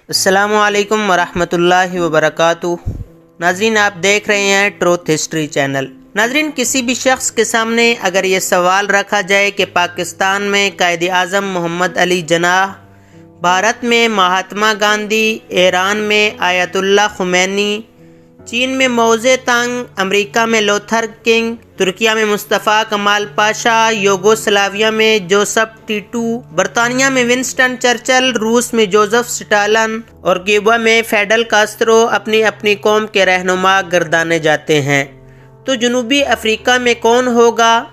السلام علیکم ورحمۃ اللہ وبرکاتہ۔ ناظرین، آپ دیکھ رہے ہیں ٹروتھ ہسٹری چینل۔ ناظرین، کسی بھی شخص کے سامنے اگر یہ سوال رکھا جائے کہ پاکستان میں قائد اعظم محمد علی جناح، بھارت میں مہاتما گاندھی، ایران میں آیت اللہ خمینی، چین میں ماؤ زے تنگ، امریکہ میں لوتھر کنگ، ترکیہ میں مصطفیٰ کمال پاشا، یوگوسلاویا میں جوسف ٹیٹو، برطانیہ میں ونسٹن چرچل، روس میں جوزف سٹالن اور کیوبا میں فیڈل کاسترو اپنی اپنی قوم کے رہنما گردانے جاتے ہیں، تو جنوبی افریقہ میں کون ہوگا؟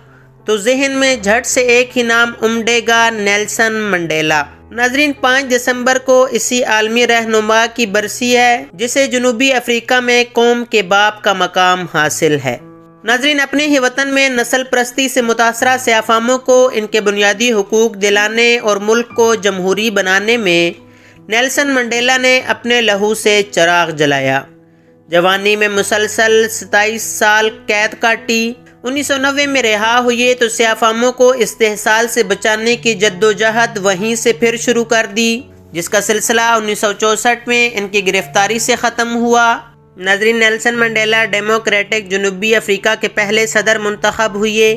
تو ذہن میں جھٹ سے ایک ہی نام امڑے گا، نیلسن منڈیلا۔ ناظرین، 5 دسمبر کو اسی عالمی رہنما کی برسی ہے جسے جنوبی افریقہ میں قوم کے باپ کا مقام حاصل ہے۔ ناظرین، اپنے ہی وطن میں نسل پرستی سے متاثرہ سیاہ فاموں کو ان کے بنیادی حقوق دلانے اور ملک کو جمہوری بنانے میں نیلسن منڈیلا نے اپنے لہو سے چراغ جلایا۔ جوانی میں مسلسل 27 سال قید کاٹی، 1990 میں رہا ہوئے تو سیاہ فاموں کو استحصال سے بچانے کی جدوجہد وہیں سے پھر شروع کر دی، جس کا سلسلہ 1964 میں ان کی گرفتاری سے ختم ہوا۔ ناظرین، نیلسن منڈیلا ڈیموکریٹک جنوبی افریقہ کے پہلے صدر منتخب ہوئے،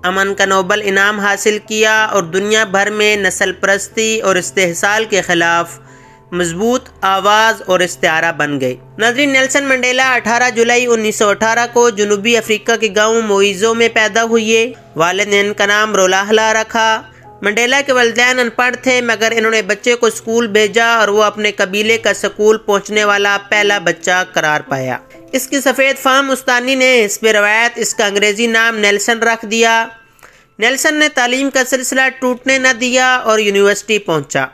امن کا نوبل انعام حاصل کیا اور دنیا بھر میں نسل پرستی اور استحصال کے خلاف مضبوط آواز اور استعارہ بن گئے۔ ناظرین، نیلسن منڈیلا 18 جولائی 1918 کو جنوبی افریقہ کے گاؤں موئیزو میں پیدا ہوئے۔ والد نے ان کا نام رولاہلا رکھا۔ منڈیلا کے والدین ان پڑھ تھے، مگر انہوں نے بچے کو اسکول بھیجا اور وہ اپنے قبیلے کا اسکول پہنچنے والا پہلا بچہ قرار پایا۔ اس کی سفید فام استانی نے حسب روایت اس کا انگریزی نام نیلسن رکھ دیا۔ نیلسن نے تعلیم کا سلسلہ ٹوٹنے نہ دیا اور یونیورسٹی پہنچا۔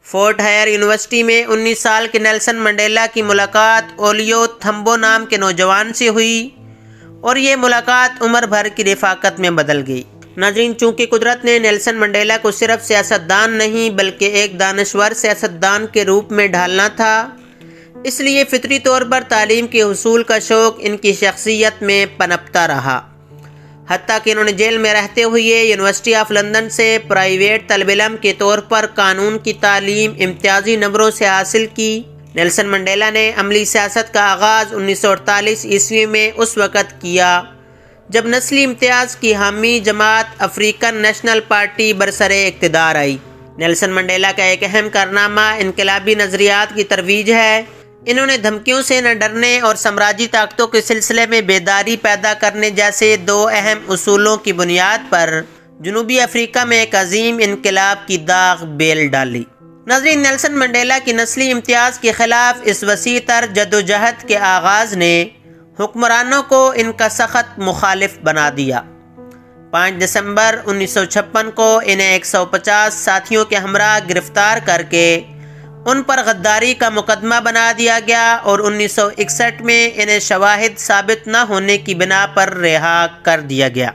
فورٹ ہائر یونیورسٹی میں 19 سال کے نیلسن منڈیلا کی ملاقات اولیو تھمبو نام کے نوجوان سے ہوئی اور یہ ملاقات عمر بھر کی رفاقت میں بدل گئی۔ ناظرین، چونکہ قدرت نے نیلسن منڈیلا کو صرف سیاستدان نہیں بلکہ ایک دانشور سیاستدان کے روپ میں ڈھالنا تھا، اس لیے فطری طور پر تعلیم کے حصول کا شوق ان کی شخصیت میں پنپتا رہا، حتیٰ کہ انہوں نے جیل میں رہتے ہوئے یونیورسٹی آف لندن سے پرائیویٹ طالب علم کے طور پر قانون کی تعلیم امتیازی نمبروں سے حاصل کی۔ نیلسن منڈیلا نے عملی سیاست کا آغاز 1948 عیسوی میں اس وقت کیا جب نسلی امتیاز کی حامی جماعت افریقن نیشنل پارٹی برسر اقتدار آئی۔ نیلسن منڈیلا کا ایک اہم کارنامہ انقلابی نظریات کی ترویج ہے۔ انہوں نے دھمکیوں سے نہ ڈرنے اور سامراجی طاقتوں کے سلسلے میں بیداری پیدا کرنے جیسے 2 اہم اصولوں کی بنیاد پر جنوبی افریقہ میں ایک عظیم انقلاب کی داغ بیل ڈالی۔ ناظرین، نیلسن منڈیلا کی نسلی امتیاز کے خلاف اس وسیع تر جدوجہد کے آغاز نے حکمرانوں کو ان کا سخت مخالف بنا دیا۔ 5 دسمبر 1956 کو انہیں 150 ساتھیوں کے ہمراہ گرفتار کر کے ان پر غداری کا مقدمہ بنا دیا گیا اور 1961 میں انہیں شواہد ثابت نہ ہونے کی بنا پر رہا کر دیا گیا۔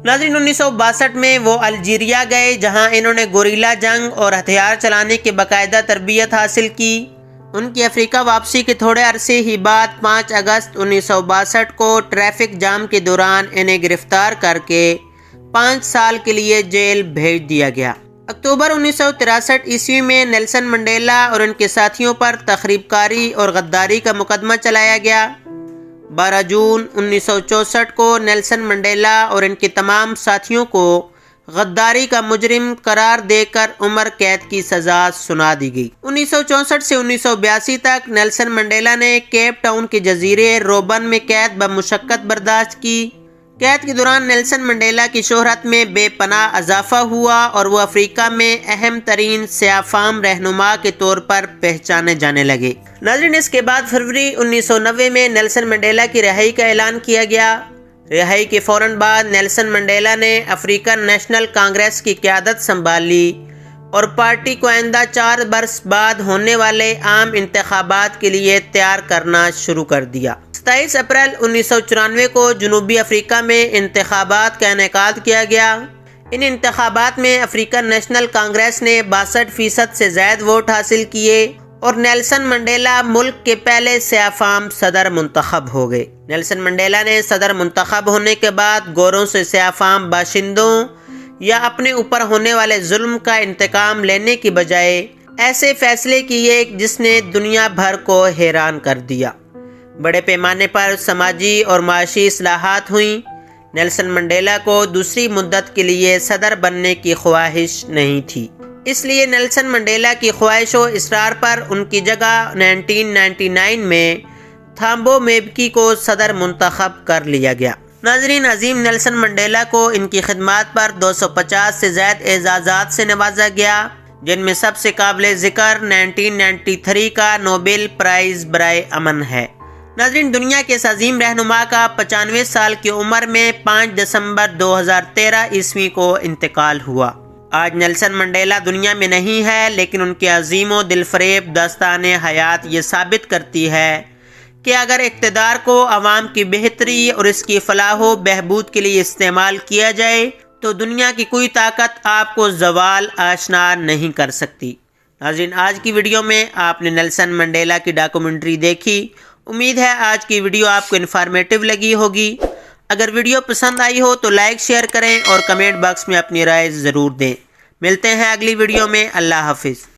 ناظرین، 1962 میں وہ الجیریا گئے جہاں انہوں نے گوریلا جنگ اور ہتھیار چلانے کی باقاعدہ تربیت حاصل کی۔ ان کی افریقہ واپسی کے تھوڑے عرصے ہی بعد 5 اگست 1962 کو ٹریفک جام کے دوران انہیں گرفتار کر کے 5 سال کے لیے جیل بھیج دیا گیا۔ اکتوبر 1963 عیسوی میں نیلسن منڈیلا اور ان کے ساتھیوں پر تخریب کاری اور غداری کا مقدمہ چلایا گیا۔ 12 جون 1964 کو نیلسن منڈیلا اور ان کے تمام ساتھیوں کو غداری کا مجرم قرار دے کر عمر قید کی سزا سنا دی گئی۔ 1964 سے 1982 تک نیلسن منڈیلا نے کیپ ٹاؤن کے جزیرے روبن میں قید بمشقت برداشت کی۔ قید کے دوران نیلسن منڈیلا کی شہرت میں بے پناہ اضافہ ہوا اور وہ افریقہ میں اہم ترین سیاہ فام رہنما کے طور پر پہچانے جانے لگے۔ ناظرین، اس کے بعد فروری 1990 میں نیلسن منڈیلا کی رہائی کا اعلان کیا گیا۔ رہائی کے فوراً بعد نیلسن منڈیلا نے افریقن نیشنل کانگریس کی قیادت سنبھالی اور پارٹی کو آئندہ 4 برس بعد ہونے والے عام انتخابات کے لیے تیار کرنا شروع کر دیا۔ 27 اپریل 1994 کو جنوبی افریقہ میں انتخابات کا انعقاد کیا گیا۔ ان انتخابات میں افریقن نیشنل کانگریس نے 62% سے زائد ووٹ حاصل کیے اور نیلسن منڈیلا ملک کے پہلے سیاہ فام صدر منتخب ہو گئے۔ نیلسن منڈیلا نے صدر منتخب ہونے کے بعد گوروں سے سیاہ فام باشندوں یا اپنے اوپر ہونے والے ظلم کا انتقام لینے کی بجائے ایسے فیصلے کیے جس نے دنیا بھر کو حیران کر دیا۔ بڑے پیمانے پر سماجی اور معاشی اصلاحات ہوئیں۔ نیلسن منڈیلا کو دوسری مدت کے لیے صدر بننے کی خواہش نہیں تھی، اس لیے نیلسن منڈیلا کی خواہش و اصرار پر ان کی جگہ 1999 میں تھامبو مبیکی کو صدر منتخب کر لیا گیا۔ ناظرین، عظیم نیلسن منڈیلا کو ان کی خدمات پر 250 سے زائد اعزازات سے نوازا گیا، جن میں سب سے قابل ذکر 1993 کا نوبل پرائز برائے امن ہے۔ ناظرین، دنیا کے اس عظیم رہنما کا 95 سال کی عمر میں 5 دسمبر 2013 عیسوی کو انتقال ہوا۔ آج نیلسن منڈیلا دنیا میں نہیں ہے، لیکن ان کے عظیم و دلفریب داستان حیات یہ ثابت کرتی ہے کہ اگر اقتدار کو عوام کی بہتری اور اس کی فلاح و بہبود کے لیے استعمال کیا جائے تو دنیا کی کوئی طاقت آپ کو زوال آشنا نہیں کر سکتی۔ ناظرین، آج کی ویڈیو میں آپ نے نیلسن منڈیلا کی ڈاکومنٹری دیکھی۔ امید ہے آج کی ویڈیو آپ کو انفارمیٹیو لگی ہوگی۔ اگر ویڈیو پسند آئی ہو تو لائک شیئر کریں اور کمنٹ باکس میں اپنی رائے ضرور دیں۔ ملتے ہیں اگلی ویڈیو میں۔ اللہ حافظ۔